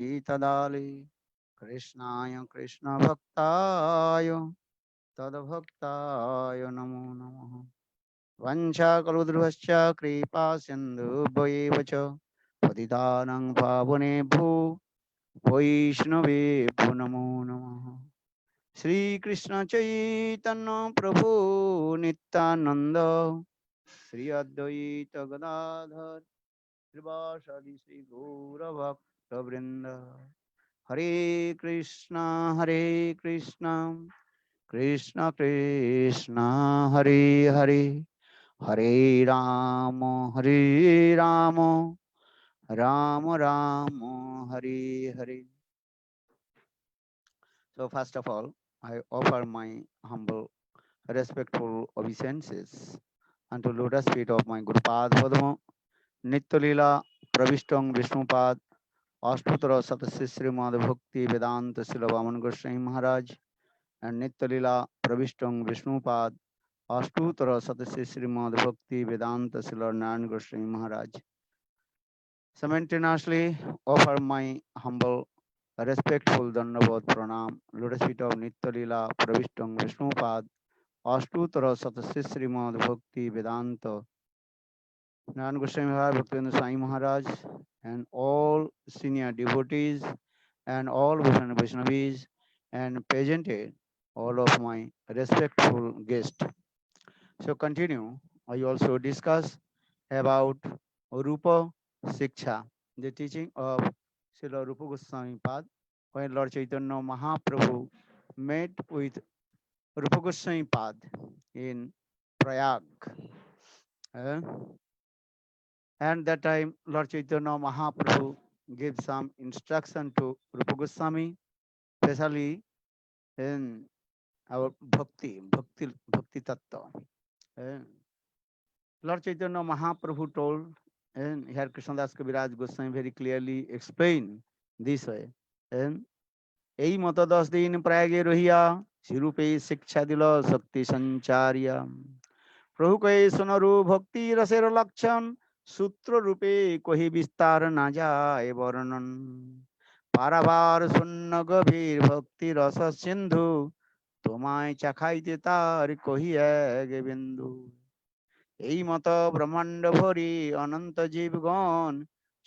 तदाले कृष्णाय कृष्ण भक्ताय तद्भक्ताय नमो नमः। वंशाकलुद्रुभश्च कृपा सिन्धुभ्येव च पतितानां पावनेभ्यो वैष्णवेभ्यो नमो नमः। श्री कृष्ण चैतन्य प्रभु नित्यानंद श्री अद्वैत गदाधर श्रीवासादि श्री गौरभक्त वृंद। हरे Krishna Krishna Krishna Hare Hare Hare Ram Ram Ram Ram Hare Hare. So first of all, I offer my humble, respectful obeisances unto lotus feet of my Guru Pad Padma, Nityalila Pravishtam Vishnupad, Ashtutra Satasya Srimad Bhakti Vedanta Srila Vaman Goswami Maharaj, and Nityalila Pravishtam Vishnupad, Ashtutra Satasya Srimad Bhakti Vedanta Srila Narayan Goswami Maharaj. Simultaneously offer my humble respectful Dandavat Pranam, lotus feet of Nityalila Pravishtam Vishnupad, Ashtutra Satasya Srimad Bhakti Vedanta Narayan Goswami Maharaj, Bhaktivinoda Swami Maharaj, and all senior devotees and all Vaishnavis and presented all of my respectful guests. So continue. I also discuss about Rupa Siksha, the teaching of Srila Rupa Goswami Pad, when Lord Chaitanya Mahaprabhu met with Rupa Goswami Pad in Prayag. eh, And that time, Lord Chaitanya Mahaprabhu gave some instruction to Rupa Goswami, especially in our bhakti tattva. Eh, Lord Chaitanya Mahaprabhu told, and here Krishnadas Kaviraj Goswami very clearly explained this way. And এই মত 10 দিন প্রয়াগে রহিয়া শিরূপে শিক্ষা দিল শক্তি সঞ্চারিয়া প্রভু কয়ে সোনরু ভক্তি রসের লক্ষণ সূত্র রূপে কহি বিস্তার না যায় বর্ণন পারাবার শূন্য গভীর ভক্তি রস সিন্ধু তোমায় চাখাইতে তার কহি এক বিন্দু এই মত ব্রহ্মাণ্ড ভরি অনন্ত জীবগণ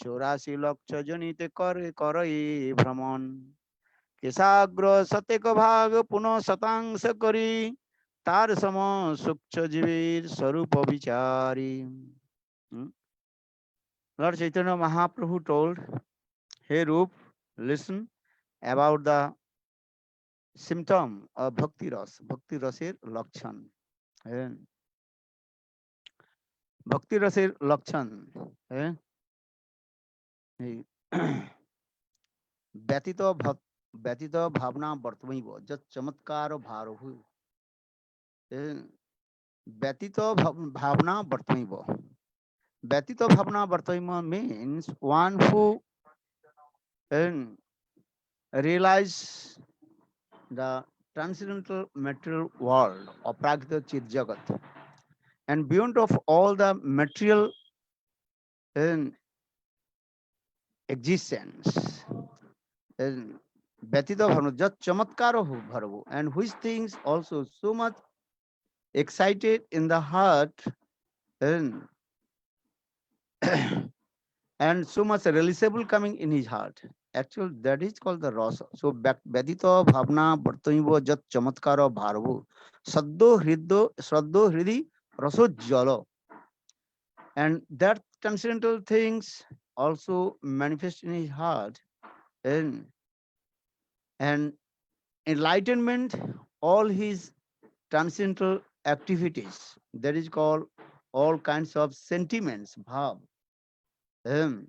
84 লক্ষ জনিতে করে করই ভ্রমণ কেশাগ্র শতেক ভাগ পুনঃ শতাংশ করি তার সম সূক্ষ্ম জীবের স্বরূপ বিচারি। Lord Chaitanya Mahaprabhu told, hey Rup, listen about the symptom of bhakti rasir lakshan. And bhakti rasir lakshan, eh? এই ব্যতীত ব্যতীত ভাবনা বর্তমাইব যত চমৎকার ভারহু ব্যতীত ভাবনা বর্তমাইব ব্যতীত ভাবনা বর্তমাইব means one who realize the transcendental material world of Prakriti Chit Jagat and beyond of all the material um, existence ব্যতীত ভাবনা যত চমৎকার ভারব and which things also so much excited in the heart and and so much realizable coming in his heart. Actually, that is called the rasa. So, Bedito Bhavna Bartanibo Jat Chamatkara Bharvu Saddo Hridi Raso Jalo. And that transcendental things also manifest in his heart and, and enlightenment, all his transcendental activities. That is called all kinds of sentiments, bhav. Um,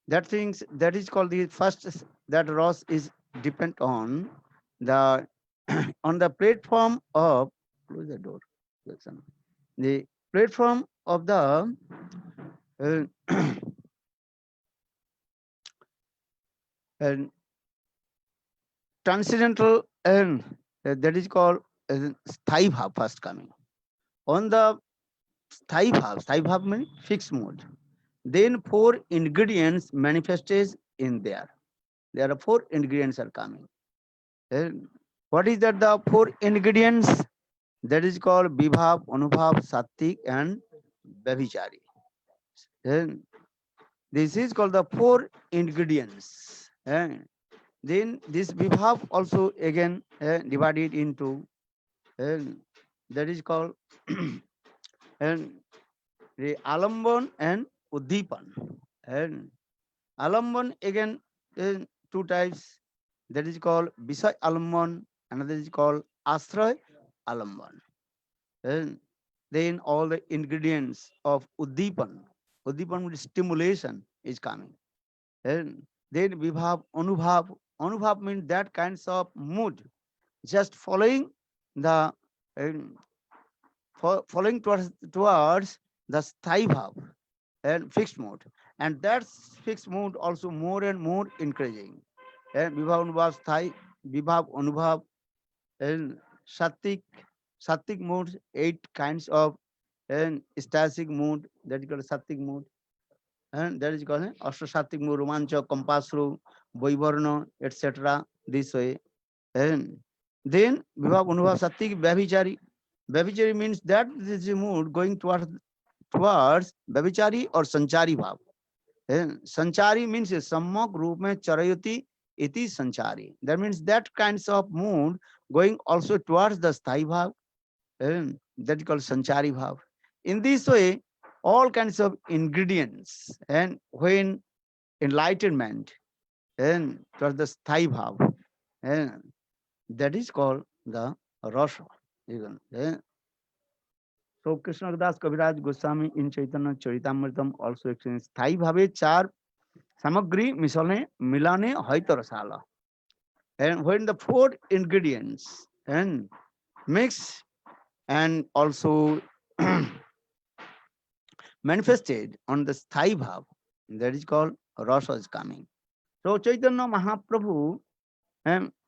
that things that is called the first that Ross is depend on the on the platform of close the door Jackson. The platform of the uh, uh, transcendental and that is called sthai bhav first coming on the sthai bhav means fixed mode, then four ingredients manifested in there. There are four ingredients are coming. And what is that? The four ingredients that is called Vibhav, Anubhav, Sattik, and Vyabhichari. And this is called the four ingredients. And then this Vibhav also again divided into, and that is called and the Alamban and Uddipan. And Alamban again two types. That is called Visay Alamban, another is called Astray Alamban. And then all the ingredients of Uddipan. Uddipan with stimulation is coming. And then Vibhav, Anubhav. Anubhav means that kinds of mood, just following the um, following towards the sthayi bhav and fixed mode, and that fixed mode also more and more increasing. And Vibhav Anubhav Sthai, Vibhav Anubhav, and Sattvic, Sattvic modes, eight kinds of, and stasic mood, that is called Sattvic mood, and that is called Ashta Sattvic mood, Romancha, Kompasru, Vaivarna, etc. This way. And then Vibhav Anubhav Sattvic Vyabhichari. Vyabhichari means that this is mood going towards Vyabhichari or Sanchari bhav. Sanchari means सम्यक रूप में चरयति iti sanchari. That means that kinds of mood going also towards the sthai bhav, and that is called sanchari bhav. In this way, all kinds of ingredients, and when enlightenment and towards the sthai bhav, and that is called the rasa. So Krishnadas Kaviraj Goswami in Chaitanya Charitamrtam also explains स्थाई भावे चार सामग्री मिसलने मिलाने होइतो रसाला. And when the four ingredients and mix and also manifested on the sthai bhav, that is called rasa is coming. So Chaitanya Mahaprabhu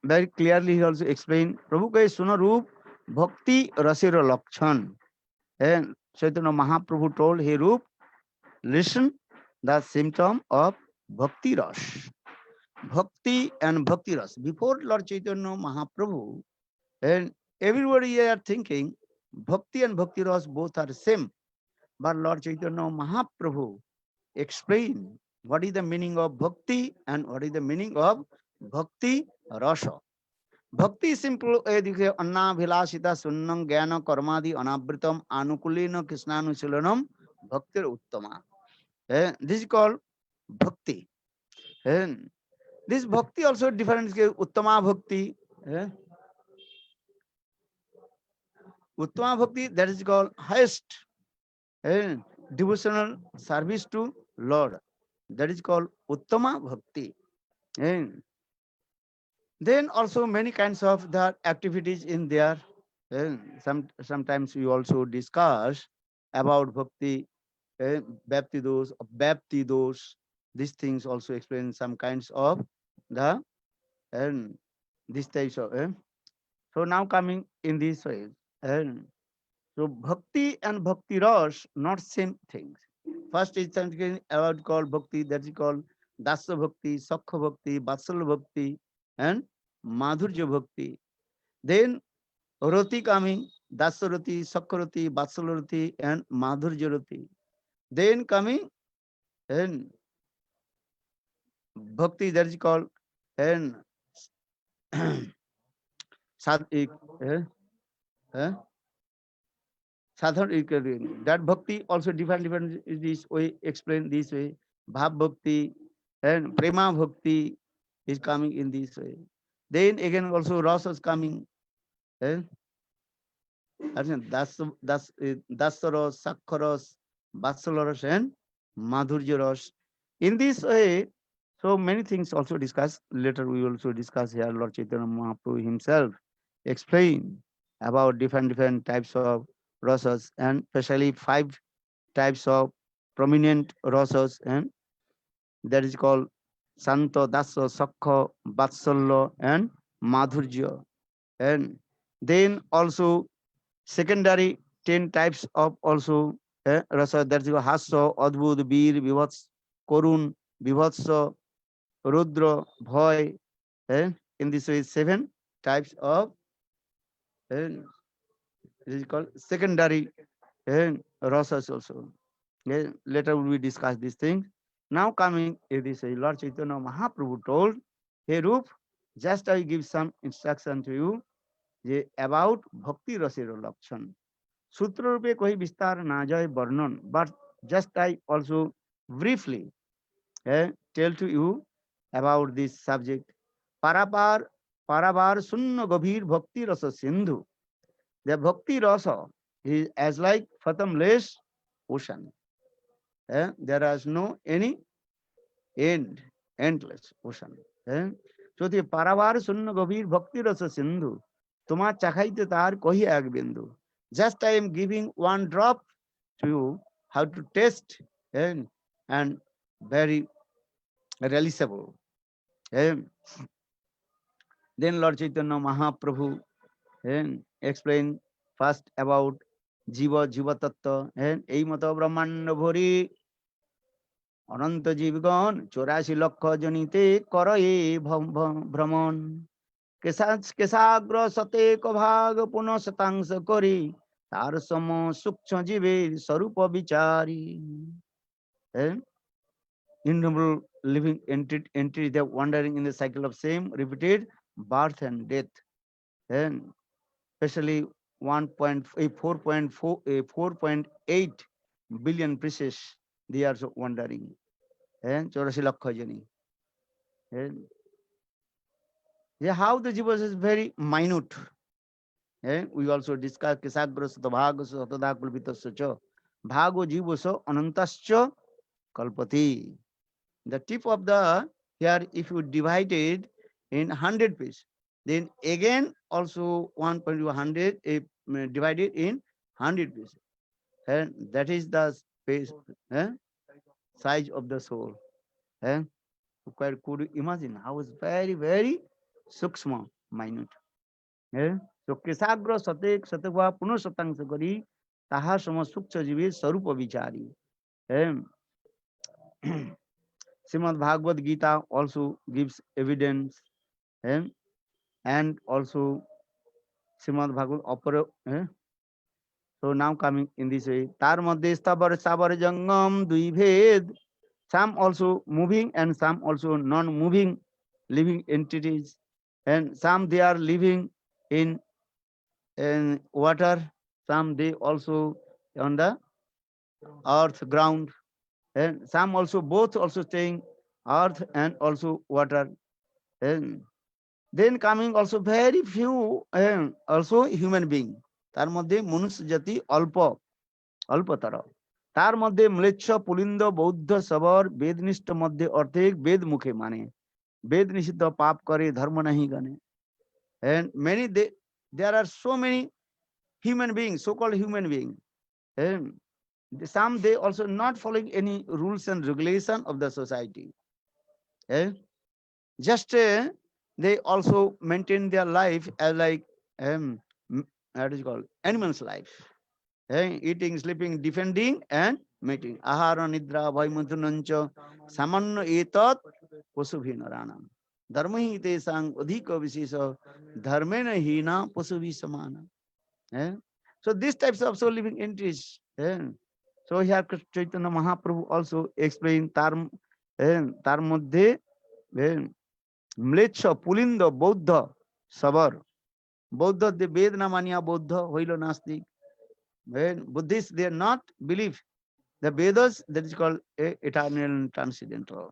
very clearly he also explained Prabhu ka suna roop bhakti rasira lakshan. And Chaitanya Mahaprabhu told, hey Roop, listen the symptom of bhakti ras. Bhakti and bhakti ras. Before Lord Chaitanya Mahaprabhu, and everybody are thinking bhakti and bhakti ras both are same. But Lord Chaitanya Mahaprabhu explained what is the meaning of bhakti and what is the meaning of bhakti rasa. Bhakti simple anna bhilasita sunnam jnana karmadi anavritam anukulena krishnanushilanam bhaktir uttama. This is called bhakti. And this bhakti also different. Uttama bhakti. Uttama bhakti, that is called highest devotional service to Lord. That is called uttama bhakti. And then also many kinds of the activities in there. And sometimes we also discuss about bhakti, bhakti dos. These things also explain some kinds of the and these types of. So now coming in this way, and so bhakti and bhakti ras not same things. First is something about called bhakti, that is called dasa bhakti, sakha bhakti, vatsal bhakti, and madhurya bhakti. Then roti coming, dasa roti, sakha roti, vatsal roti, and madhurya roti. Then coming and bhakti, that is called and sad, that bhakti also different is this way explained this way. Bhav bhakti and prema bhakti is coming in this way. Then again also rasa is coming. And das dasaras, sakharas, vatsalaras, and madhurya ras. In this way, so many things also discussed. Later we also discuss here. Lord Chaitanya Mahaprabhu himself explain about different types of rasas, and especially five types of prominent rasas, and that is called Santa, Dasa, Sakha, Vatsalya, and Madhurya. And then also secondary 10 types of also rasa, that is Hasa, Adbud, Bir, Vivats, Korun, Vivatsa, Rudra, Bhoy, in this way 7 types of it is called secondary rasas also. Later we discuss this thing. Now coming, it is Lord Chaitanya Mahaprabhu told, hey Rup, just I give some instruction to you about bhakti rasir lakshan. Sutra rupe kohi vistar na jai varnan, but just I also briefly tell to you about this subject. Parapar, Parabar Sunna Gavir Bhakti Rasa Sindhu. The Bhakti Rasa is as like fathomless ocean. There is no any end, endless ocean. So the Parabar Sunna Gavir Bhakti Rasa Sindhu. Tuma chakhaite tar kohi ag bindu. Just I am giving one drop to you how to taste and very realizable. Then Lord Chaitanya Mahaprabhu explain first about Jiva Tattva and এই মত ব্রহ্মাণ্ড ভরি অনন্ত জীবগণ 84 লক্ষ জনিতে কর এ ভ্রমণ কেশাগ্র শতেক ভাগ পুনঃ শতাংশ করি তার সম সূক্ষ্ম জীবের স্বরূপ বিচারি innumerable living entities they are wandering in the cycle of same repeated birth and death and especially 4.8 billion pieces they are so wandering and 84 lakh jani and yeah, how the jivas is very minute and we also discuss kisagra satabhaga satadha kulpitasya cha bhago jivasa anantasya kalpati. The tip of the here, if you divide it in 100 pieces, then again also 1.100 divided in 100 pieces. And that is the space, size of the soul. Eh? Could you imagine how it's very, very sukshma, minute. So Krisagra Satek Satakva Puno Satang Sakari Taha Sama Suksha Jivi Sarupa Vichari. Srimad Bhagavad Gita also gives evidence and also Srimad Bhagavad Opera. So now coming in this way, Tar Madhya Sabar Jangam Dvibhed, some also moving and some also non-moving living entities, and some they are living in water, some they also on the earth ground, and some also both also staying earth and also water. And then coming also very few also human being. তার মধ্যে মনুষ্য জাতি অল্পতর। তার মধ্যে ম্লেচ্ছ পুলিন্দ বৌদ্ধ সবর বেদনিষ্ঠ মধ্যে অর্ধেক বেদ মুখে মানে বেদ নিষিদ্ধ পাপ করে ধর্ম নাহি গণে। And many there are so many human beings, so-called human beings. And some they also not following any rules and regulation of the society. Just they also maintain their life as like what is called animals life, eating, sleeping, defending and mating. Ahara nidra bhaimutunancha samanno etat pasubhinarana dharmahi tesang adhika visesa dharmena hina pasuvi samana. So these types of so living entities. So here Chaitanya Mahaprabhu also explained tar moddhe ম্লেচ্ছ পুলিন্দ বৌদ্ধ সবর বৌদ্ধ the বেদ না মানিয়া বৌদ্ধ হইল নাস্তিক. When Buddhists they are not believe the Vedas, that is called eternal and transcendental,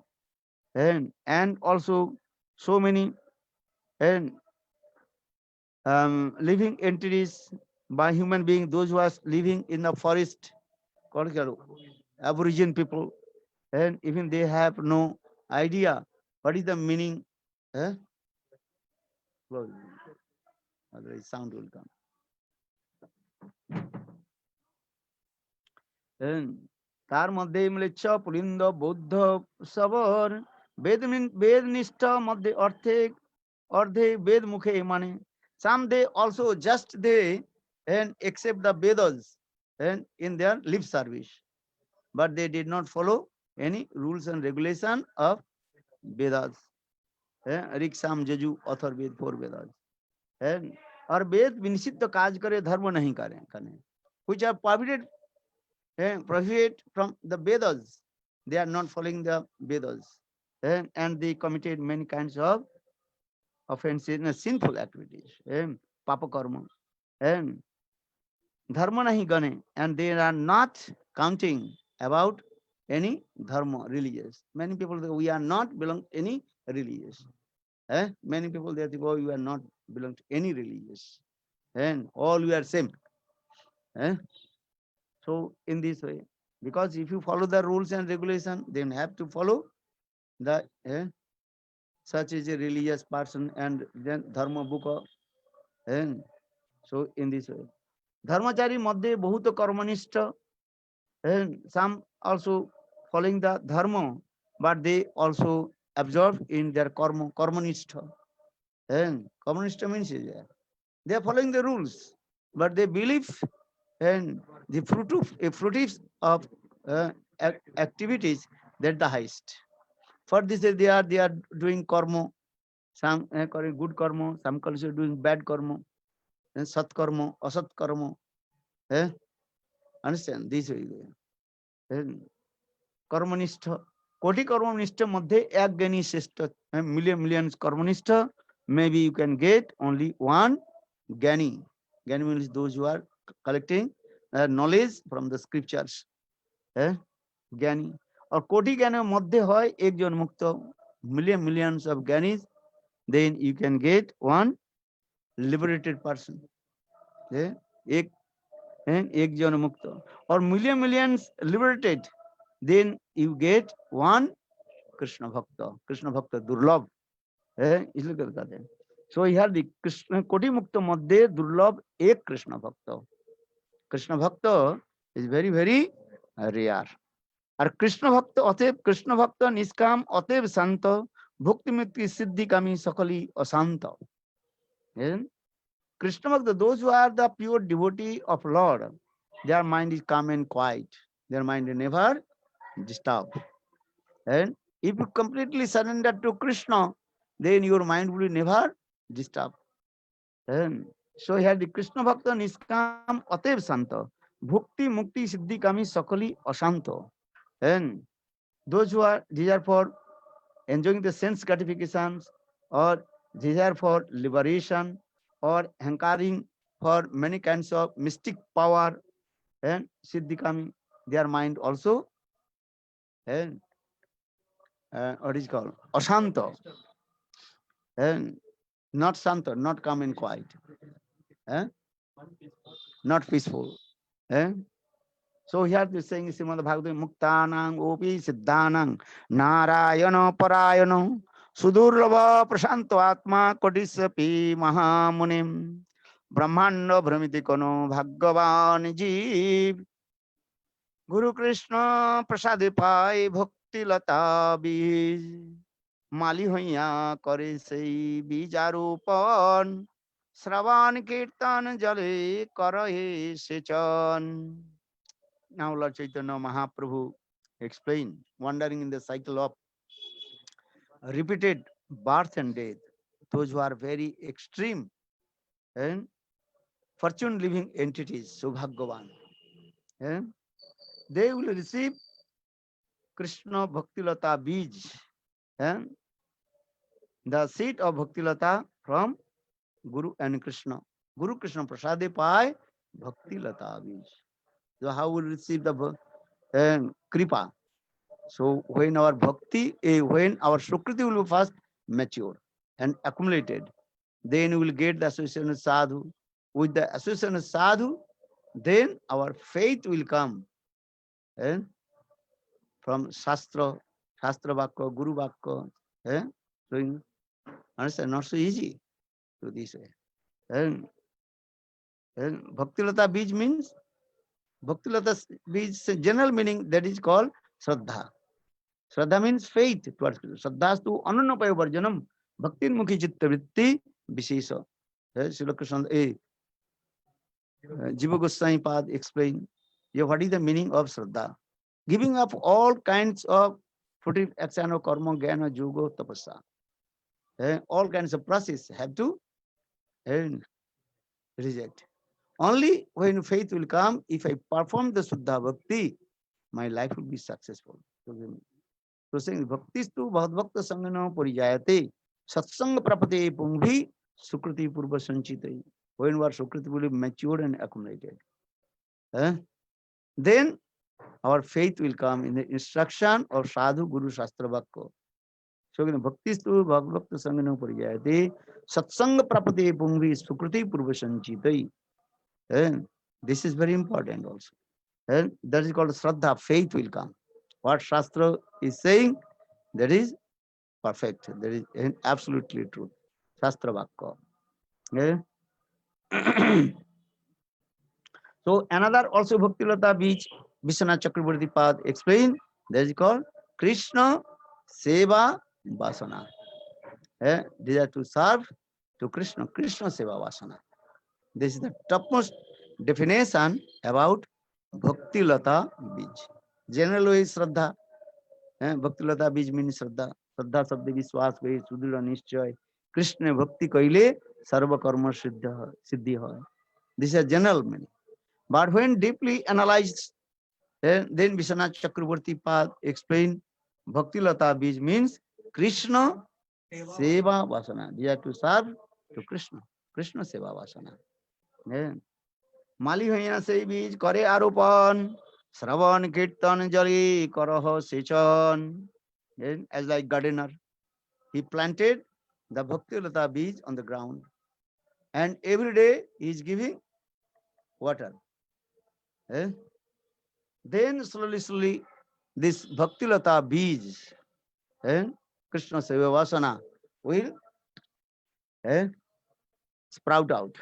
and also so many and living entities by human being, those who are living in the forest called Aborigine people, and even they have no idea what is the meaning. Otherwise sound will come. তার মধ্যে ম্লেচ্ছ পুলিন্দ বৌদ্ধ সবর বেদনিষ্ঠ মধ্যে অর্ধে বেদ মুখে মানে some they also just they and accept the Vedas and in their lip service, but they did not follow any rules and regulation of Vedas. Rig साम यजु Atharvaveda 4 Vedas. और वेद निषिद्ध काज करे धर्म नहीं करें, which are prohibited from the Vedas. They are not following the Vedas, and they committed many kinds of offensive, sinful activities, papa karma, and dharma nahi gane, and they are not counting about any dharma, religious. Many people say we are not belong any religious. Many people they think, oh, you are not belong to any religious, and all we are same. So in this way, because if you follow the rules and regulation, then have to follow the such is a religious person and then dharma book. So in this way, dharmachari madhye bahut karmanishta, and some also following the dharma, but they also absorb in their karmanishta. And karmanishta means they are following the rules, but they believe and the fruit of activities that the highest. For this they are doing karma, some good karma, some also doing bad karma, and sat karma, asat karma. Eh? Understand this way. कर्मनिष्ठ कोटि कर्मनिष्ठ मध्ये एक ज्ञानी श्रेष्ठ millions कर्मनिष्ठ maybe you can get only one ज्ञानी. ज्ञानी means those who are collecting knowledge from the scriptures. ज्ञानी और कोटि ज्ञान मध्य है एक जन मुक्त millions of Giani's, then you can get one liberated person. एक जन मुक्त और millions liberated, then you get one Krishna Bhakta. Krishna Bhakta Durlabh. इसलिए कहते हैं. So here the Krishna कोटि मुक्त मध्य दुर्लभ एक Krishna Bhakta. Krishna Bhakta is very very rare. और कृष्ण भक्त अतएव कृष्ण भक्त निष्काम अतएव शांत भुक्ति मुक्ति सिद्धि कामी सकली अशांत. Krishna Bhakta, those who are the pure devotee of Lord, their mind is calm and quiet. Their mind is never disturbed. And if you completely surrender to Krishna, then your mind will never disturb. And so here the Krishna Bhakta Niskam Atev Santa, Bhukti Mukti Siddhi Kami Sakali Ashanto. And those who are desire for enjoying the sense gratifications or desire for liberation or hankering for many kinds of mystic power and Siddhi Kami, their mind also and what is called Ashanto. And not Santa, not calm and quiet. Not peaceful. So here they saying Srimad Bhagavatam Muktanang Opi Siddhanang Narayana Parayana Sudurlava Prasanto Atma Kodisapi Mahamunim Brahmanda Brahmitikono Bhagavan Jeev Guru Krishna Prasadi Pai Bhakti Lata Bij Mali Hoya Kore Sei Bijarupon Sravan Kirtan Jale Karahe Sechan. Now Lord Chaitanya Mahaprabhu explained, wandering in the cycle of repeated birth and death, those who are very extreme and fortune living entities, Subhagavan, they will receive Krishna Bhaktilata Bij, the seed of Bhaktilata from Guru and Krishna. Guru Krishna Prasade Pai Bhaktilata Bij. So how will receive the Kripa? So when our bhakti, when our sukriti will be first mature and accumulated, then we will get the association of sadhu. With the association of sadhu, then our faith will come from Shastra Vakka, Guru Vakka. So understand, not so easy to this way. And Bhaktilata Bij means, Bhaktilata Bij general meaning that is called Shraddha. Shraddha means faith towards Krishna. Shraddhastu anannapaya varjanam bhaktin mukhi chitta vritti vishesha. Srila Krishna, Jiva Goswami Pad explain what is the meaning of Shraddha. Giving up all kinds of fruitive action of karma, jnana, yoga, tapasya. All kinds of process have to reject. Only when faith will come, if I perform the Suddha Bhakti, my life will be successful. So saying Bhaktistu Bhadvakta Sangana Parijayate Satsang Prapate Punghi Sukruti Purva Sanchite. When we are Sukruti will be matured and accumulated. Then our faith will come in the instruction of Sadhu Guru Shastra Bhakko. So Bhaktistu Bhadvakta Sangana Parijayate Satsang Prapate Punghi Sukruti Purva Sanchite. This is very important also. And that is called Shraddha, faith will come. What Shastra is saying, that is perfect. That is absolutely true. Shastra Vakka. So another also Bhaktilata Beach, Vishwanath Chakravarti Pad explain, that is called Krishna Seva Vasana. Desire to serve to Krishna, Krishna Seva Vasana. This is the topmost definition about Bhaktilata Bij. Generally is Shraddha. Bhaktilata Bij means Shraddha. Shraddha Sabdi Vishwas Vai Sudhira Nishchay. Krishna Bhakti Kaile Sarva Karma Siddhi Hoy. This is a general meaning. But when deeply analyzed, then Vishwanath Chakravarti Pad explain Bhaktilata Bij means Krishna Seva Vasana. They are to serve to Krishna. Krishna Seva Vasana. माली भैया से बीज करे आरोपण श्रवण कीर्तन जली करह सेचन. As like gardener, he planted the Bhaktilata beej on the ground, and every day he is giving water. Then slowly this Bhaktilata beej, Krishna Seva Vasana, will sprout out,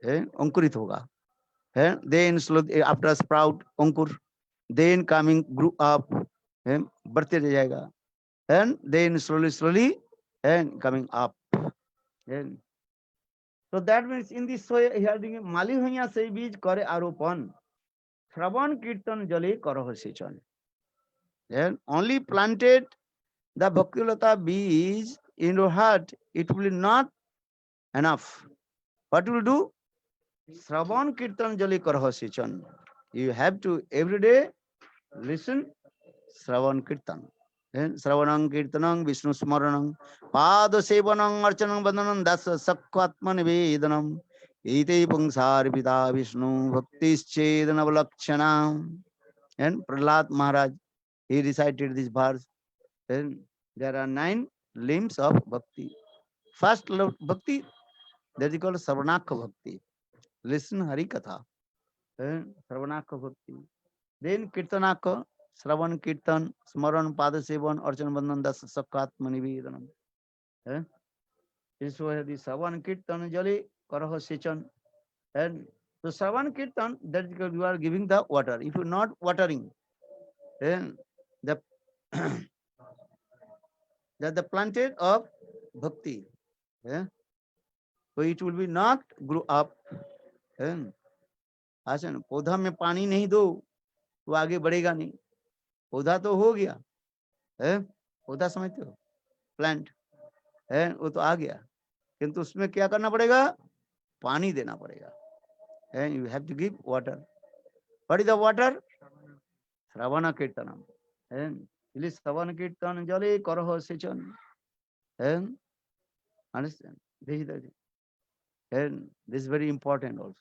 अंकुरित होगा. Then slowly after sprout अंकुर, then coming grew up, बढ़ते जाएगा, and then slowly and coming up. And so that means in this way here माली भैया से बीज करे आरोपण श्रवण कीर्तन जले करह सेचन. Then only planted the Bhaktilata beej in your heart, it will not enough. What will do? Shravan Kirtan Jali Karha Sechan. You have to every day listen Shravan Kirtan. Then Shravanam Kirtanam Vishnu Smaranam Pada Sevanam Archanam Bandanam Dasa Sakkvatman Vedanam Ite Pungsar Pita Vishnu Bhaktis Chedanavalakshanam. And Prahlad Maharaj, he recited this verse. Then there are 9 limbs of bhakti. First bhakti, that is called Sarvanaka Bhakti. Listen Hari Katha. Sarvanaka Bhakti. Then Kirtanaka, Sravan Kirtan, Smaran, Padasevan, Archan Bandhan, Das Sakat Manivedanam. This was the Sravan Kirtan Jali Karaha Sechan. And so Sravan Kirtan, that is because you are giving the water. If you are not watering, then the that the planted of bhakti, so it will be not grow up. अच्छा ना, पौधा में पानी नहीं दो वो आगे बढ़ेगा नहीं. पौधा तो हो गया है, पौधा समझते हो, प्लांट है, वो तो आ गया, किंतु उसमें क्या करना पड़ेगा? पानी देना पड़ेगा. You have to give water. What is the water? श्रवण कीर्तनम. इसलिए श्रवण कीर्तन जले करह सेचन. Understand? And this is very important also.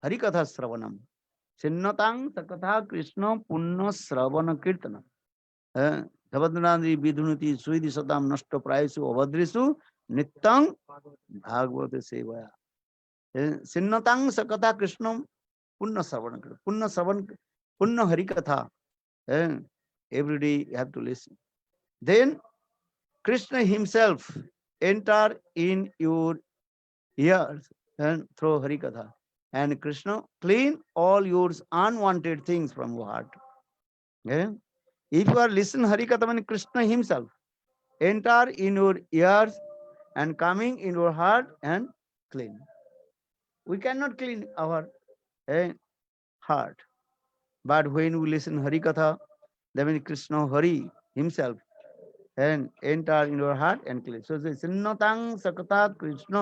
Harikatha Sravanam. Sinnatang Sakatha Krishna Punna Sravana Kirtana. Dhavadnandri Vidhunuti Suidi Satam Nashto Praisu Avadrisu Nittang Bhagavata Sevaya. Sinnatang Sakatha Krishna Punna Sravana Kirtana. Punna Sravan, Punna Harikatha. Every day you have to listen. Then Krishna himself enter in your ears and through Harikatha. And Krishna clean all your unwanted things from your heart. If you are listening Harikatha, then Krishna himself enter in your ears and coming in your heart and clean. We cannot clean our heart. But when we listen Harikatha, then Krishna Hari himself and enter in your heart and clear. So the Sinnatang Sakata Krishna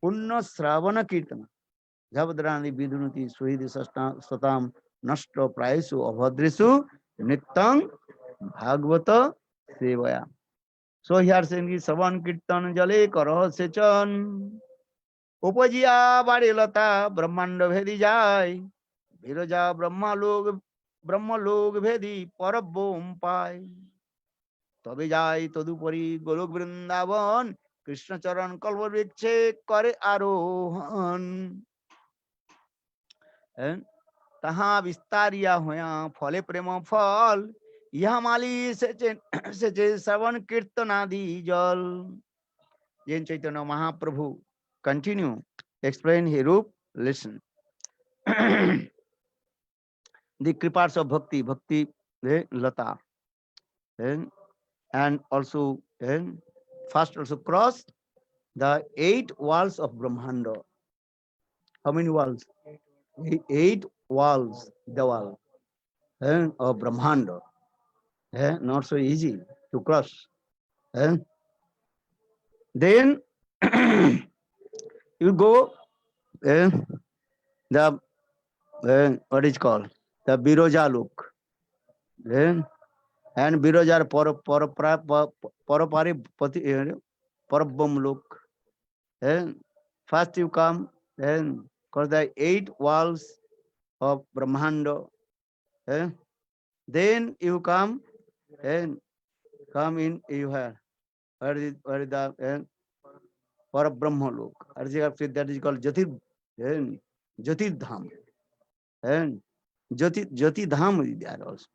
Punna Sravana Kirtana Javadrani Vidunuti Suhidi Satam Nashto Praisu Avadrisu Nittang Bhagavata Sevaya. So here saying is Savan Kirtan Jale Karo Sechan Upajia Barilata Brahmanda Vedi Jai Viraja Brahma Log Vedi Parabom Pai তবে যাই তদুপরি গোলক বৃন্দাবন কৃষ্ণচরণ কল্পবৃক্ষে করে আরোহণ তাহা বিস্তারিয়া হইয়া ফলে প্রেম ফল ইহা মালি সেচে শ্রবণ কীর্তনাদি জল Jain Chaitanya Mahaprabhu continue explain his roop listen the kripas of bhakti lata and also first also cross the 8 walls of Brahmanda. How many walls? 8 walls, the wall of Brahmanda. Not so easy to cross. Then you go the what is called the Biroja look. And Birojar Parapari Parabam look. First you come and cause the 8 walls of Brahmanda. Then you come and come in you have where is the Parabrahma look. That is called Jyotir Dham. And Jyoti Dham is there also.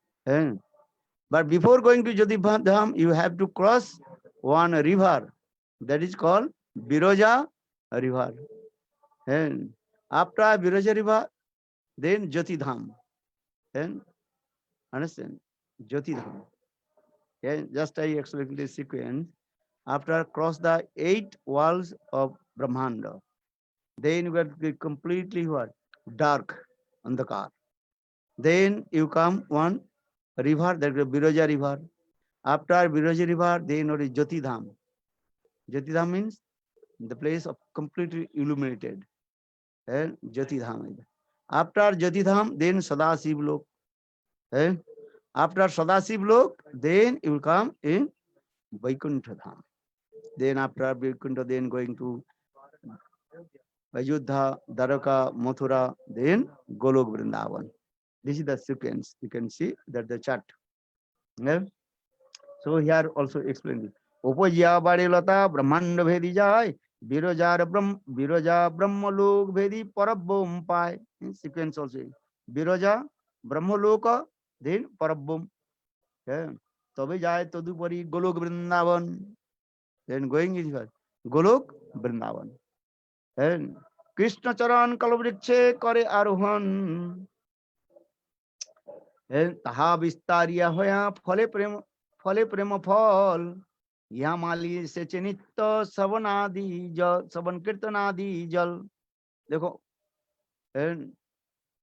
But before going to Jyoti Dham, you have to cross one river. That is called Biroja river. And after Biroja river, then Jyoti Dham. And understand? Jyoti Dham. Just I explain this sequence. After cross the 8 walls of Brahmanda, then you get completely what? Dark on the car. Then you come one river, that is Biroja river. After Biroja river, then what is Jyoti Dham. Jyoti Dham means the place of completely illuminated. Jyoti Dham. After Jyoti Dham, then Sadasiv Lok. After Sadasiv Lok, then you will come in Vaikuntha Dham. Then after Vaikuntha, then going to Ayodhya, Dwaraka, Mathura, then Golok Vrindavan. This is the sequence. You can see that the chart. So here also explained. Upajya Barilata Brahmanda Vedi Jai Biroja Brahmalok Vedi Parabom Pai. Sequence also. Biroja Brahmaloka, then Parabom. Tobe Jai Todupari Golok Vrindavan. Then going is what? Golok Vrindavan. And Krishna Charan Kalvrikshe Kare Arohan. তাহা বিস্তারিয়া হইয়া ফলে প্রেম ফল ইহা মালি সেচে নিত্য শ্রবণাদি জল শ্রবণ কীর্তনাদি জল দেখো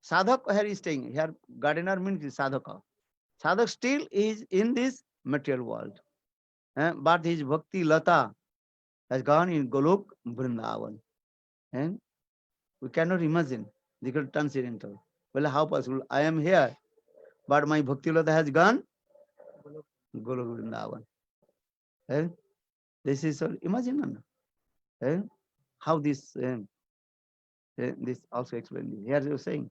sadhak here is staying here gardener means sadhak still is in this material world but his bhakti lata has gone in Golok Vrindavan and we cannot imagine they could transcendental. Well, how possible? I am here but my bhakti lata has gone Golok Vrindavan. This is imagine how this also explained. Here you are saying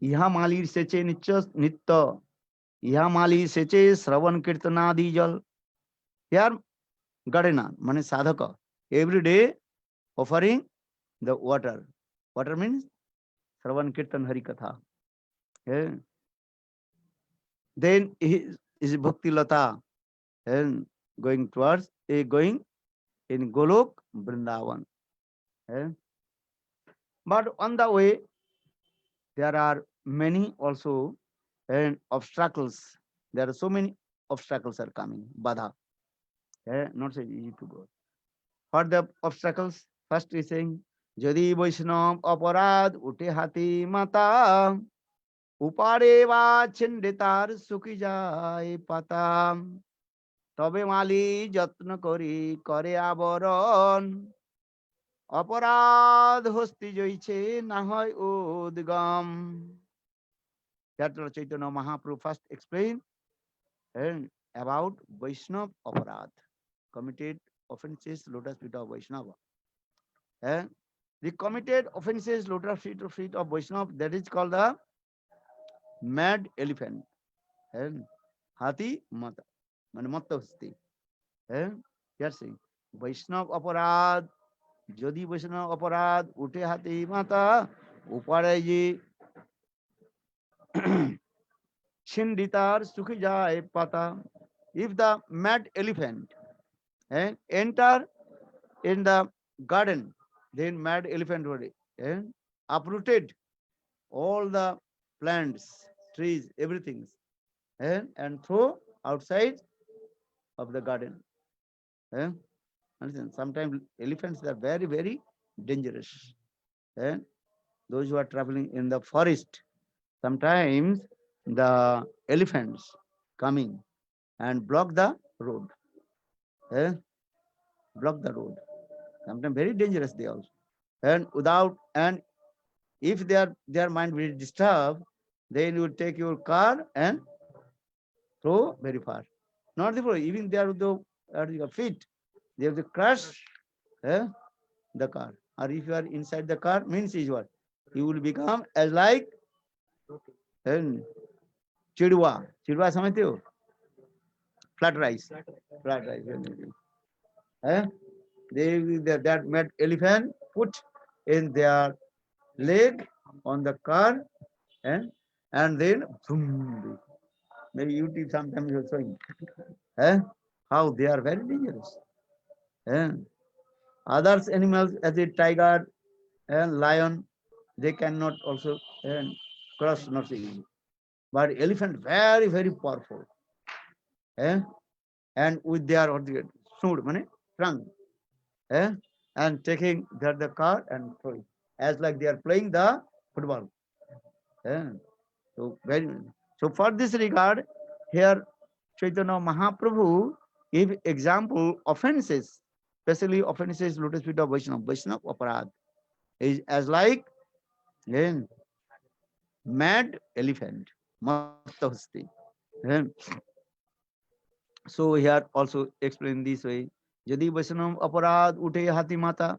Iha mali seche nitta Iha mali seche Sravan Kirtanadi jal. Here Gadena mane sadhaka every day offering the water. Water means Sravan Kirtan Hari Katha. Then is Bhakti Lata and going towards going in Golok Vrindavan. But on the way there are many also and obstacles. There are so many obstacles are coming. Badha. Not so easy to go. What the obstacles? First is saying Jadi Vaishnav Aparad Ute Hati Mata Upare va Chinditar Suki Jai Pata. তবে মালি যত্ন করি করে আবরণ, অপরাধ হস্তি জইছে না হয় উদ্গম। That Lord Chaitanya Mahaprabhu first explained about Vaishnava aparad, committed offenses, lotus feet of Vaishnava. Eh? The committed offenses, lotus feet of Vaishnava, that is called the mad elephant. Hati mata, মানে মত্ত হস্তি। Yes, বৈষ্ণব অপরাধ, যদি বৈষ্ণব অপরাধ উঠে হাতি মাতা, উপরে যে ছিন্দিতার সুখী যায় পাতা। If the mad elephant enter in the garden, then mad elephant would uprooted all the plants, trees, everything, and throw outside of the garden. Understand? Sometimes elephants are very, very dangerous. Those who are traveling in the forest, sometimes the elephants coming and block the road. Block the road. Sometimes very dangerous they also. And if their mind will disturb, then you take your car and throw very far. Not the even they are the feet, they have to crush the car. Or if you are inside the car, means is what? You will become as like chidwa. Chidwa samajhte ho? Flat rice. Flat rice. That mad elephant put in their leg on the car and then boom, maybe YouTube sometimes you're showing how they are very dangerous. Others animals as a tiger and lion, they cannot also cross not so easy. But elephant very, very powerful. And with their snood, trunk, and taking the car and throwing, as like they are playing the football. So very, so for this regard, here Chaitanya Mahaprabhu give example offenses, especially offenses lotus feet of Vaishnava. Vaishnava aparad is as like mad elephant, mattahasti. So here also explain this way. Jadi Vaishnava aparad ute hati mata.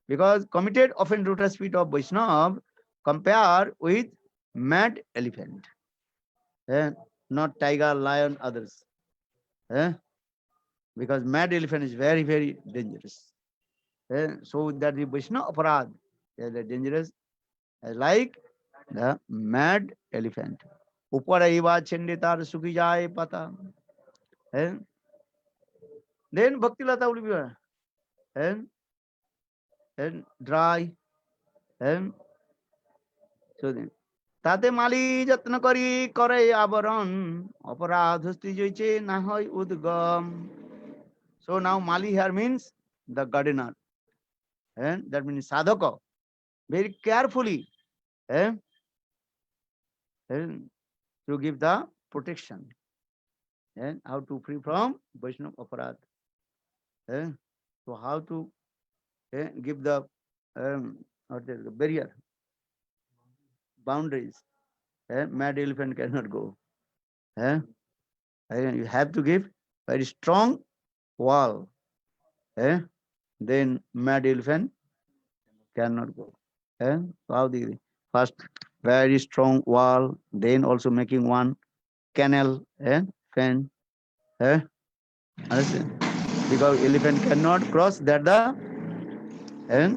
Because committed offense lotus feet of Vaishnava compare with mad elephant. Not tiger, lion, others. Because mad elephant is very, very dangerous. So that the Vaishnava aparad is dangerous like the mad elephant. Upara iva chenditar sukhi jaye pata. Then Bhakti Lata will be dry. So then তাতে মালি যত্ন করি করে আবরণ, অপরাধ হস্তি জইছে না হয় উদ্গম. So now Mali here means the gardener, that means sadhaka, very carefully to give the protection and how to free from Vaishnava aparad. So how to give the barrier, boundaries. Mad elephant cannot go. You have to give very strong wall. Then mad elephant cannot go. So how the first very strong wall, then also making one canal, fan. Understand? Because elephant cannot cross that the and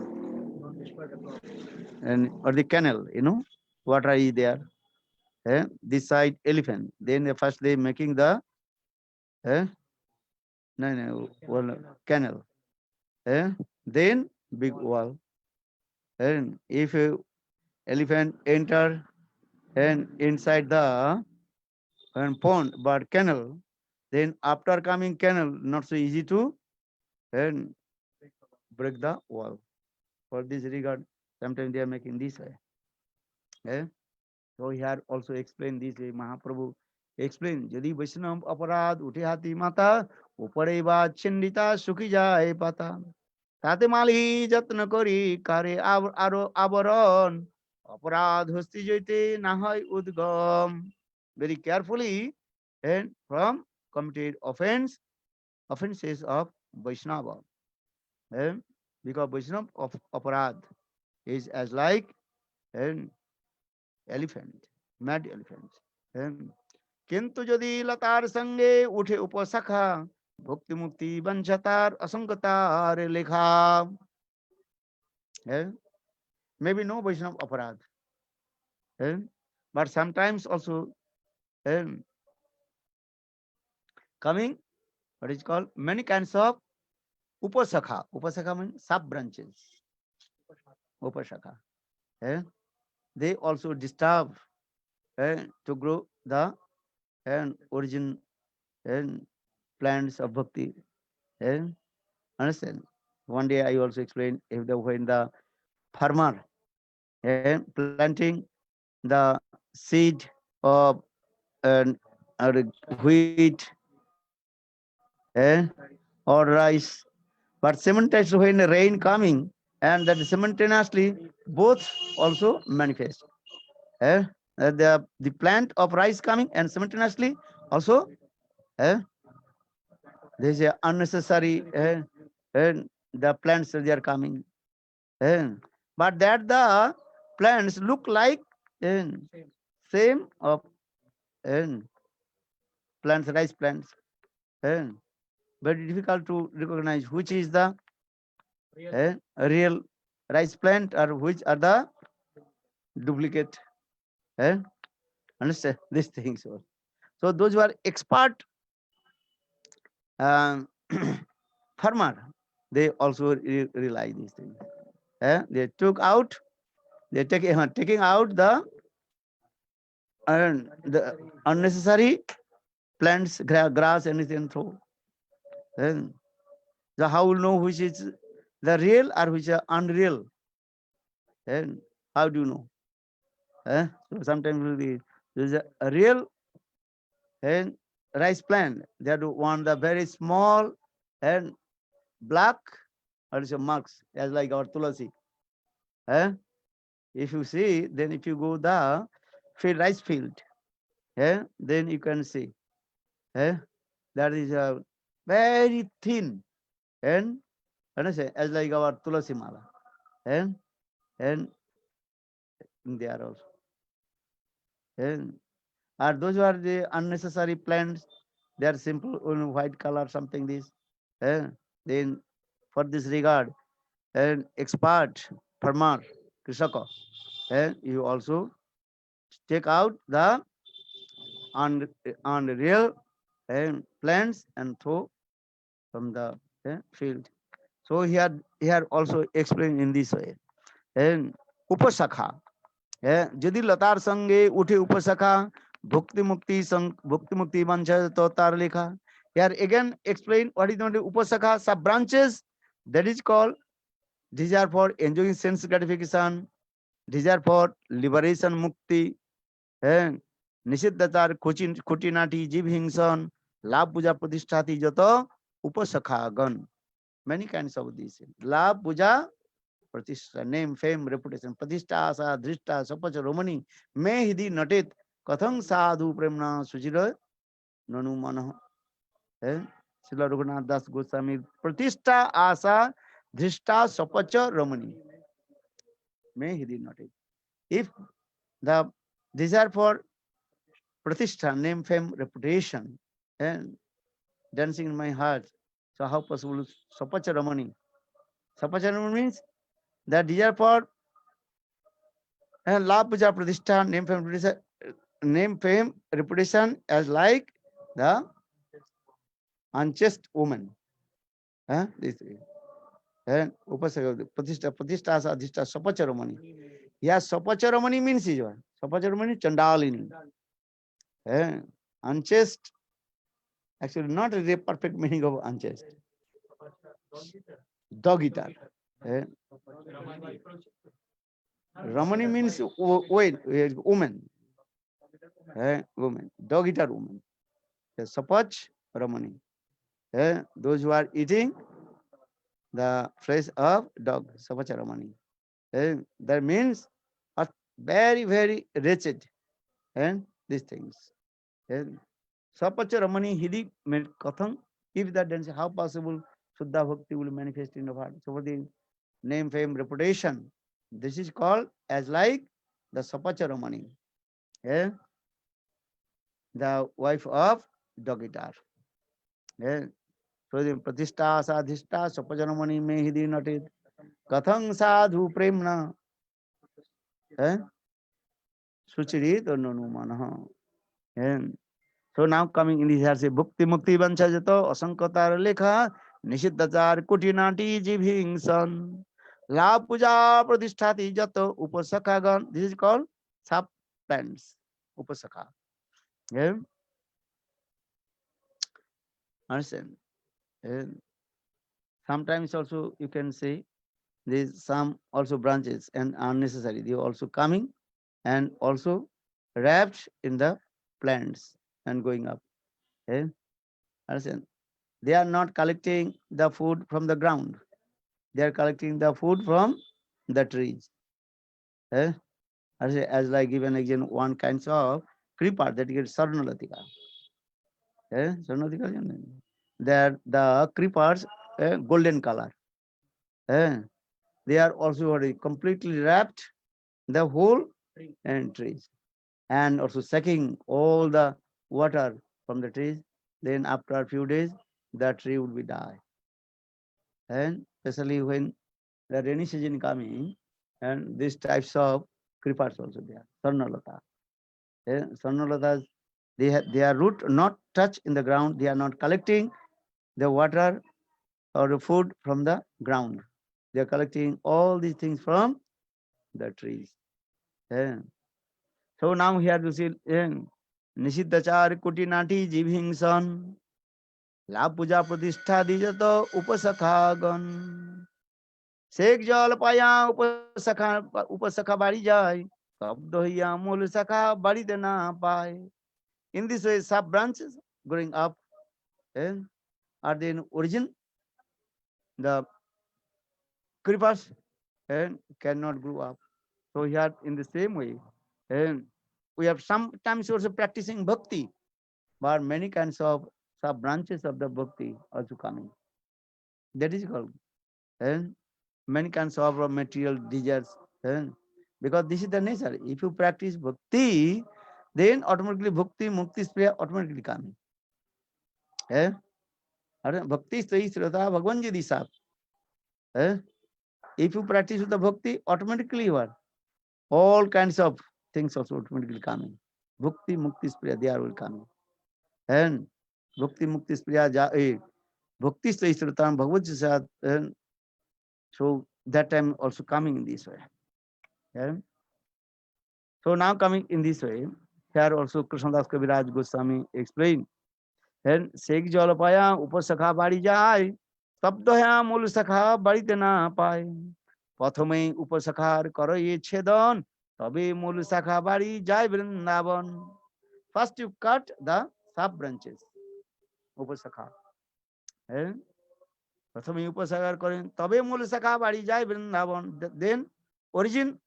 or the canal, water is there. This side elephant. Then first they making the well, canal. Then big wall. And if elephant enter and inside the pond but canal, then after coming canal, not so easy to break the wall. For this regard, sometimes they are making this way. So here also explain this way. Mahaprabhu explain যদি বৈষ্ণব অপরাধ উঠে হাতি মাথা উপরে বা ছিন্ডিতা শুকি যায় পাতা তাতে মালি যত্ন করি কারে আরো আবরণ অপরাধ হস্তি জইতে না হয় উদ্গম very carefully and from committed offenses of Vaishnava and because Vaishnava of aparad is as like an elephant mad elephant and কিন্তু যদি লতার সঙ্গে উঠে উপশাখা ভক্তি মুক্তি বঞ্চতার অসংগতার লেখা maybe no Vaishnava aparad but sometimes also um, coming what is called many kinds of upasakha. Upasakha means sub branches. Upasakha. They also disturb to grow the origin plants of bhakti. Understand? One day I also explained if when the farmer planting the seed of uh, wheat or rice, but simultaneously when the rain coming and that simultaneously both also manifest. The plant of rice coming and simultaneously also there is a unnecessary the plants they are coming. eh, but that the plants look like same of eh, plants, rice plants. eh, Very difficult to recognize which is the real rice plant or which are the duplicate. eh, Understand these things. So those who are expert um, farmer, they also realize these things. They took out, they taking out the unnecessary plants, grass, anything throw. And so how will know which is the real or which is unreal? And how do you know? So sometimes will be there is a real and rice plant. They do want the very small and black or is marks as like our tulasi. Eh? If you see, then if you go the field rice field, then you can see that is a very thin and understand as like our tulasi mala. And they are also. And are those who are the unnecessary plants, they are simple white color, something this. Then for this regard, an expert farmer, Krishaka, you also take out the unreal plants and throw from the field. So here also explained in this way. And upasakha, যদি লতার সঙ্গে উঠে উপশাখা ভক্তি মুক্তি বাঞ্ছা তো তার লেখা. Here again explain what is the upasakha, sub branches, that is called desire for enjoying sense gratification, desire for liberation mukti, নিষিদ্ধাচার খুঁটিনাটি জীব হিংসন লাভ পূজা প্রতিষ্ঠাতি যত উপশাখাগণ. Many kinds of these. লাভ পূজা प्रतिष्ठा, नेम फेम रेपुटेशन, प्रतिष्ठा आशा धृष्टा सपच रोमनी में हिदी नटित कथं साधु प्रेमना सुचिर ननु मन. श्रील रघुनाथ दास गोस्वामी प्रतिष्ठा आशा धृष्टा सपच रोमनी में Hindi नटित. If the desire for pratishtha, name, fame, reputation, and dancing in my heart, so how possible sapacha ramani? Sapacha ramani means the desire for love, puja, pratishtha, name, fame, reputation as like the unchaste woman. This pratishtha, adhishta, sapacharamani. Yes, sapacharamani means is what? Sapacharamani chandalini. Unchaste, actually not the perfect meaning of unchaste. Dog eater. Ramani means woman. women, dog eater women. The Sapach Ramani. Those who are eating the flesh of dog, Sapach Ramani. That means are very, very wretched. And these things. And Sapacha Ramani Hidi Katham, if that then how possible Suddha Bhakti will manifest in the heart. So for the name, fame, reputation, this is called as like the Sapacha Ramani, the wife of Dogitar. So the Pratishta Sadhishta Sapacha Ramani me Hidi Nated Kathang Sadhu Premna Suchirit or Nanu Manaha. So now coming in this here say Bhukti Mukti Vancha Jato Asankatar Lekha Nishiddhachar Kutinati Jibhingsan La Puja Pradhisthati Jato Upasakagan. This is called sub plants. Upasaka. Yeah. Understand? Yeah. Sometimes also you can say these some also branches and unnecessary. They are also coming and also wrapped in the plants and going up. Yeah. Understand? They are not collecting the food from the ground. They are collecting the food from the trees. Eh? As like given again one kinds of creeper that gets sarnalatika. Sarnalatika. They are the creepers golden color. Eh? They are also already completely wrapped the whole and trees and also sucking all the water from the trees. Then after a few days, the tree would be die. And especially when the rainy season coming, and these types of creepers also there. Sarnalata. Sarnalatas, they have their root not touch in the ground. They are not collecting the water or the food from the ground. They are collecting all these things from the trees. Eh. So now here you see Nishiddhachar Kutinati Jivhingsan La Puja Pratishtha Dijato Upasakhagan Sek Jal Paya Upasakha Bari Jai Kabdo Hiya Mul Sakha Bari Dena Pai. In this way, sub branches growing up are the in origin. The creepers cannot grow up. So here in the same way, and we have sometimes also practicing bhakti, but many kinds of sub branches of the bhakti also coming. That is called and many kinds of material desires. Because this is the nature. If you practice bhakti, then automatically bhakti, mukti, spirit automatically coming. Bhakti, Sri, Srata, Bhagwan Ji Disap. If you practice with the bhakti, automatically you are. All kinds of things also automatically coming. Bhakti, mukti, spirit, they are will coming. And bhakti, mukti, spirit, bhakti, Sri, Srata, Bhagwan Ji Disap. So that time also coming in this way. So now coming in this way, here also Krishnadas Kaviraj Goswami explained. And Sek Jalapaya Upasakha Bari Jai, Sabdoya Mul Sakha Bari Dena Pai. Pathame Upasakhar Karaye Chedon, Tabe Mul Sakha Bari Jai Vrindavan. First you cut the sub branches, Upasakha. Prathame Upasakhar Karin, Tabe Mul Sakha Bari Jai Vrindavan. Then origin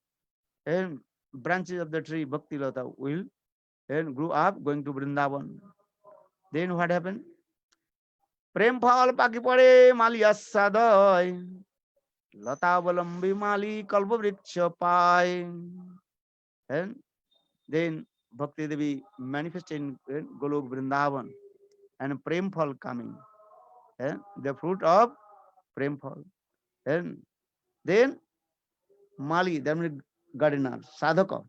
and branches of the tree Bhakti Lata will and grew up going to Vrindavan. Then what happened? Prem phal paki pade mali asadoy. Lata valambi mali kalpa vriksha pai. And then Bhakti Devi manifested in Golok Vrindavan and Prem phal coming. The fruit of Prem phal. And then Mali, that means gardener, sadhaka,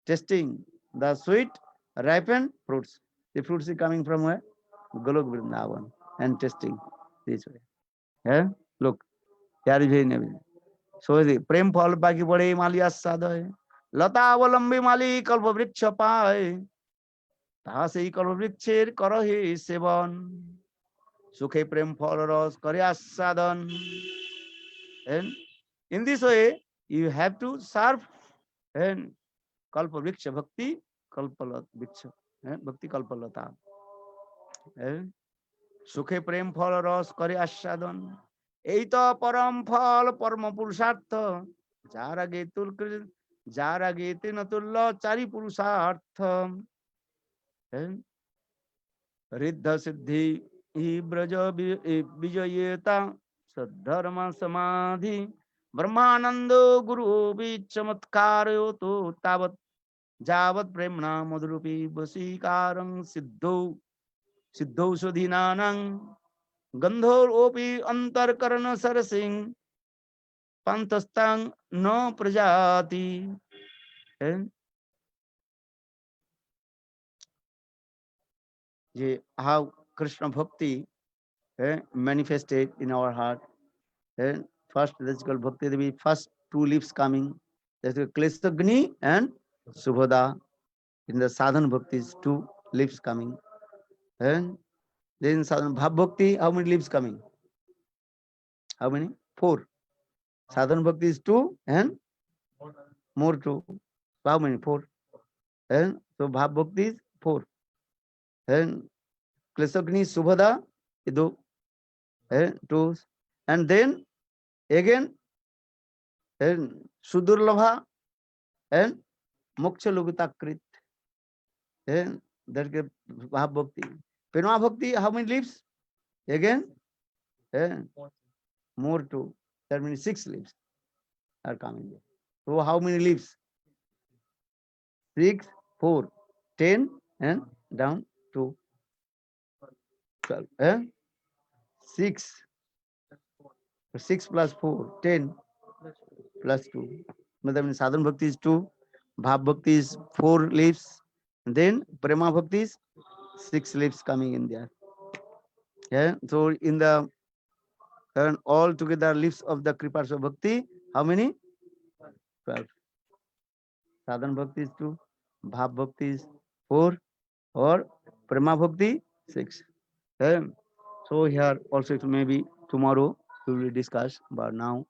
tasting the sweet ripened fruits. The fruits is coming from where? Golok Vrindavan and tasting this way. Look, here is very name. So the prem phal baki bade mali asad hai. Lata avalambi mali kalpa vriksha pae. তাহা সেই কল্পবৃক্ষের করহে সেবন সুখে প্রেম ফল রস করে আস্বাদন. And in this way, you have to serve and kalpa vriksha bhakti कल्पलत वृक्ष, भक्ति कल्पलता, सुखे प्रेम फल रस करे आस्वादन, এই তো পরম ফল পরম পুরুষার্থ, যার আগে যার আগে তেন তুল্য চারি পুরুষার্থ, ঋদ্ধ সিদ্ধি ব্রজ বিজয়তা সদ্ধর্ম সমাধি ब्रह्मानंदो गुरु चमत्कार तो तावत जावत प्रेमणा मधुरूपी वशीकारं सिद्धौ सिद्धौ सुधीनानं गंधोरोपि अंतरकरण सरसिंह पंथस्थां न प्रजाति, ये how Krishna bhakti manifested in our heart. First, let's call Bhakti Devi, first two leaves coming. That's Klesagni and Subhada. In the sadhan bhakti is two leaves coming. And then sadhan bhav bhakti, how many leaves coming? How many? Four. Sadhan bhakti is two and more two. How many? Four. And so bhav bhakti is four. And Klesagni Subhada is two. And then again and Sudurlabha and Moksha Logitakrit. And that is Bhav Bhakti. Prema Bhakti, how many leaves? Again? More two. That means 6 leaves are coming there. So how many leaves? 6, 4, 10 and down 2. 12. 6. 6 plus 4, 10 plus 2. That means Sadhan Bhakti is 2. Bhav Bhakti is 4 leaves. And then Prema Bhakti is 6 leaves coming in there. So in the all together leaves of the Kriparsa Bhakti, how many? 12. Sadhan Bhakti is 2. Bhav Bhakti is 4. Or Prema Bhakti 6. So here also it may be tomorrow we will discuss, but now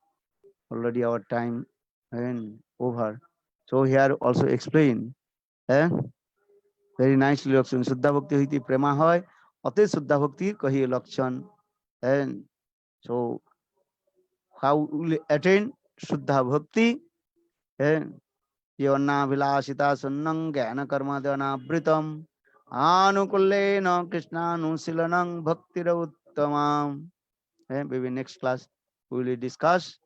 already our time and over. So here also explain very nicely Lakshan. Suddha Bhakti hoiti prema hoy, ate Suddha Bhakti kahi Lakshan. And so how will attain Suddha Bhakti? Yona Vilasita Sunnang Gyana Karma Dhanavritam Anukullena Krishna Nusilanang Bhakti Uttamam. Maybe next class we will discuss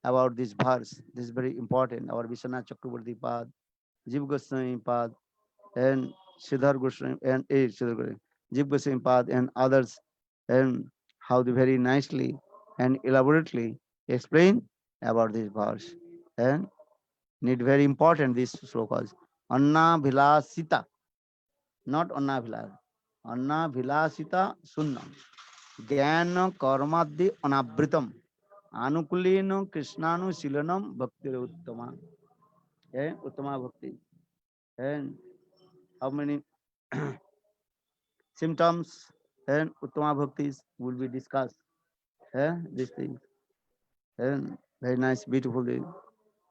about this verse. This is very important. Our Vishwanath Chakravarti Pad, Jiva Goswami Pad, and Siddhar Goswami and Jiva Goswami Pad and others, and how they very nicely and elaborately explain about this verse. And need very important these slokas. Anna Vilasita, not Anna Vilas. Anna Vilasita Sunnam. Jnana Karmadhi Anavritam. Anukulino Krishnanu Silanam Bhakti Uttama. Uttama Bhakti. And how many symptoms and Uttama Bhaktis will be discussed. These things. And very nice, beautiful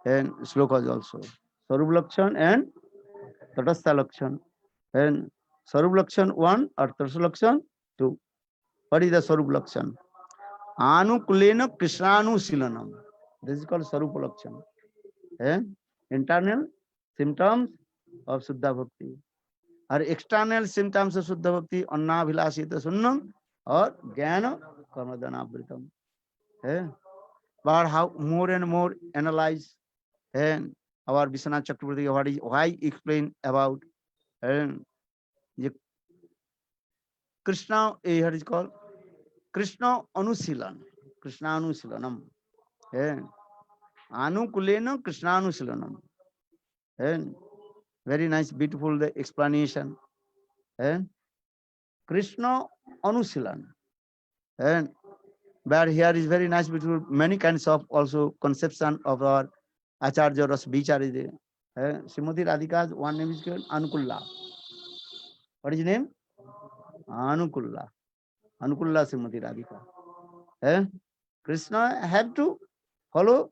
and slokas also. Sarup Lakshan and Tatastha Lakshan. And Sarup Lakshan 1 or Tatastha Lakshan 2. What is the Sarup Lakshan? Anukulena Krishnanu Silanam. This is called Sarup Lakshan. Internal symptoms of Suddha Bhakti. Or external symptoms of Suddha Bhakti, Anna Vilasita Sunnam or Jnana Karmadhanavritam. But how more and more analyze and our Vishwanath Chakravarti, why explain about Krishna, what is called? Krishna Anusilan. Krishna Anusilanam. Anukulena Krishna Anusilanam. Very nice, beautiful the explanation. Krishna Anusilan. But here is very nice, beautiful, many kinds of also conception of our Acharya Ras Vichari. Srimati Radhika's one name is called Anukulla. What is his name? Anukulla. Anukulla Srimati Radhika. Krishna have to follow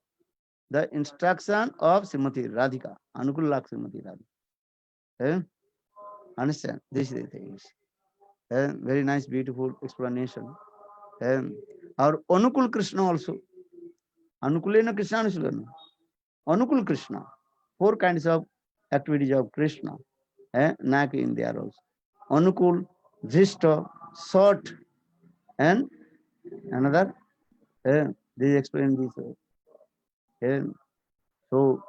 the instruction of Srimati Radhika. Anukulla Srimati Radhika. Understand? These are the things. And very nice, beautiful explanation. And our Anukul Krishna also. Anukulena Krishna Anusulana. Anukul Krishna. Four kinds of activities of Krishna. Nak in there also. Anukul, Dhishta, Sort, and another. They explain this. So,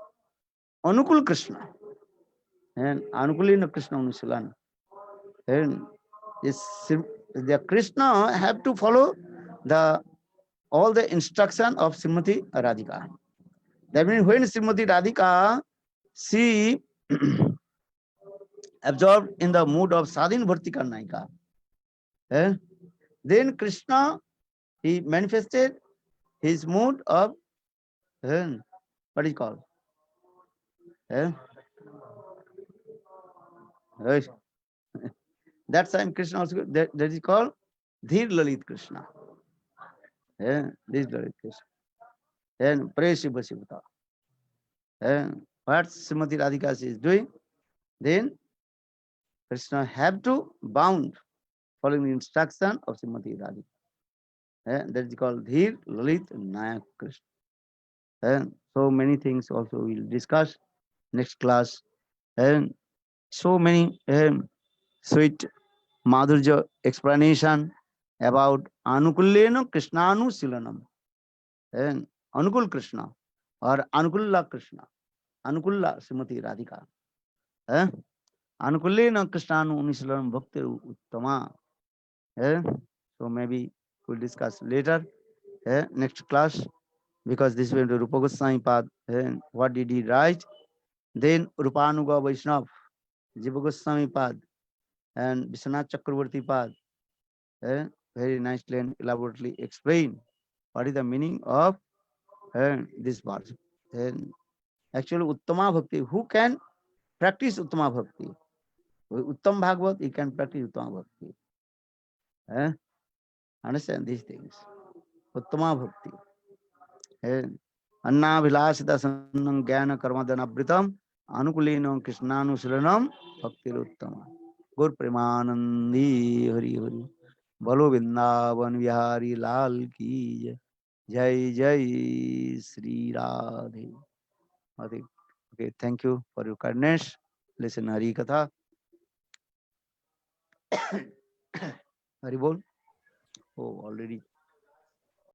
Anukul Krishna. And Anukulena Krishna Anusulana. And is the Krishna have to follow the all the instruction of Srimati Radhika. That means when Srimati Radhika she absorbed in the mood of Sadhin Bharti Karnaika, then Krishna he manifested his mood of what is called eh, right. That time Krishna also that is called Dhir Lalit Krishna. This Lalit Krishna. And Preshi Basivata. What Srimati Radhika is doing, then Krishna have to bound following the instruction of Srimati Radhika. That is called Dhir Lalit Nayak Krishna. So many things also we'll discuss next class. And so many sweet Madhurja explanation about Anukulena Krishnanu Silanam. And Anukul Krishna or Anukulla Krishna. Anukulla Srimati Radhika. Anukulena Krishnanu Silanam Bhakti Uttama. So maybe we'll discuss later, next class, because this went to Rupa Goswami Pad. What did he write? Then Rupanuga Vaishnav, Jiva Goswami Pad, and Vishwanath Chakravarti Pad very nicely and elaborately explain what is the meaning of this verse. And actually, Uttama Bhakti, who can practice Uttama Bhakti? Uttam Bhagavad, he can practice Uttama Bhakti. Understand these things. Uttama Bhakti. Anna Vilasita Sannam Jnana Karmadanabritam Anukulino Krishnanu Bhakti Uttama. Gur Premanandi Hari Hari. Balo Vrindavan Vihari Lal ki Jai Jai Sri Radhe. Okay, thank you for your kindness. Listen Hari Katha. Hari Bol. Oh, already